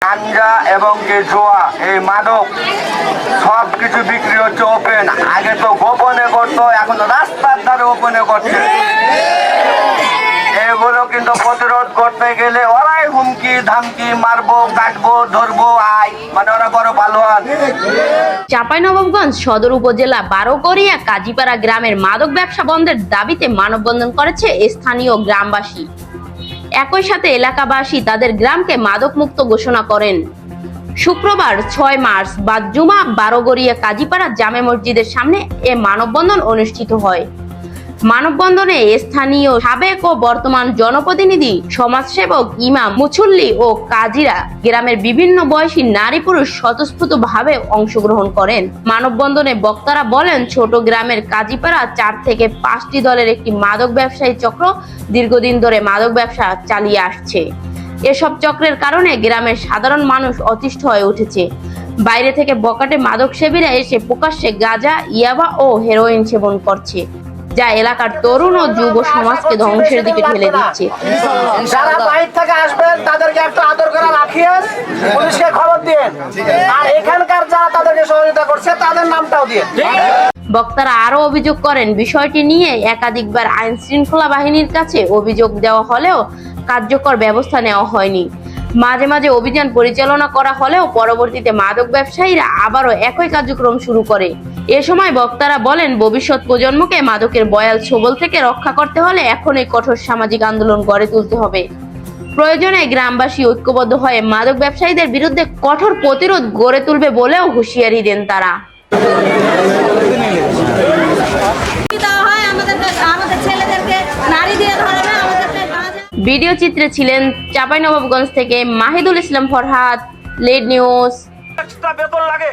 গাঞ্জা এবং যে জোয়া, এই মাদক সব কিছু বিক্রি হচ্ছে ওপেন। আগে তো গোপনে করতো, এখন রাস্তার ধারে ওপেনে করছে। এগুলো কিন্তু প্রতিরোধ করতে গেলে ওরাই হুমকি ধামকি, মারবো, কাটবো, ধরবো, আয়, মানে ওরা বড় পালোয়ান। চাঁপাইনবাবগঞ্জ সদর উপজেলা বারোগড়িয়া কাজীপাড়া গ্রামের মাদক ব্যবসা বন্ধের দাবিতে মানববন্ধন করেছে স্থানীয় গ্রামবাসী। একই সাথে এলাকাবাসী তাদের গ্রামকে মাদক মুক্ত ঘোষণা করেন। শুক্রবার 6 মার্চ বাদ জুমা বারোগড়িয়া কাজীপাড়া জামে মসজিদের সামনে এ মানববন্ধন অনুষ্ঠিত হয়। মানববন্ধনে স্থানীয় সাবেক ও বর্তমান জনপ্রতিনিধি, সমাজসেবক, ইমাম, মুছল্লি ও কাজীরা, গ্রামের বিভিন্ন বয়সী নারী পুরুষ স্বতঃস্ফূর্তভাবে অংশগ্রহণ করেন। মানববন্ধনে বক্তারা বলেন, ছোট গ্রামের কাজীপাড়া 4 থেকে 5টি দলের একটি মাদক ব্যবসায়ী চক্র দীর্ঘদিন ধরে মাদক ব্যবসা চালিয়ে আসছে। এসব চক্রের কারণে গ্রামের সাধারণ মানুষ অতিষ্ঠ হয়ে উঠেছে। বাইরে থেকে বকাটে মাদক সেবীরা এসে প্রকাশ্যে গাঁজা, ইয়াবা ও হেরোইন সেবন করছে, যা এলাকার তরুণ ও যুব সমাজকে ধ্বংসের দিকে ঠেলে দিচ্ছে। যারা বাইরে থেকে আসবেন তাদেরকে একটু আদর করে রাখিয়েন, পুলিশকে খবর দিন, আর এখানকার যারা তাদেরকে সহযোগিতা করছে তাদের নামটাও দিন। বক্তারা আরো অভিযোগ করেন, বিষয়টি নিয়ে একাধিকবার আইন শৃঙ্খলা বাহিনীর কাছে অভিযোগ দেওয়া হলেও কার্যকর ব্যবস্থা নেওয়া হয়নি। মাঝে মাঝে অভিযান পরিচালনা করা হলেও পরবর্তীতে মাদক ব্যবসায়ীরা আবারও একই কার্যক্রম শুরু করে। এ সময় বক্তারা বলেন, ভবিষ্যৎ প্রজন্মকে মাদকের বয়াল ছোবল থেকে রক্ষা করতে হলে এখনই কঠোর সামাজিক আন্দোলন গড়ে তুলতে হবে। প্রয়োজনে গ্রামবাসী ঐক্যবদ্ধ হয়ে মাদক ব্যবসায়ীদের বিরুদ্ধে কঠোর প্রতিরোধ গড়ে তুলবে বলেও হুঁশিয়ারি দেন তারা। ভিডিও চিত্রে ছিলেন চাঁপাইনবাবগঞ্জ থেকে মাহিদুল ইসলাম ফরহাদ, লিড নিউজ। এক্সট্রা বেতন লাগে।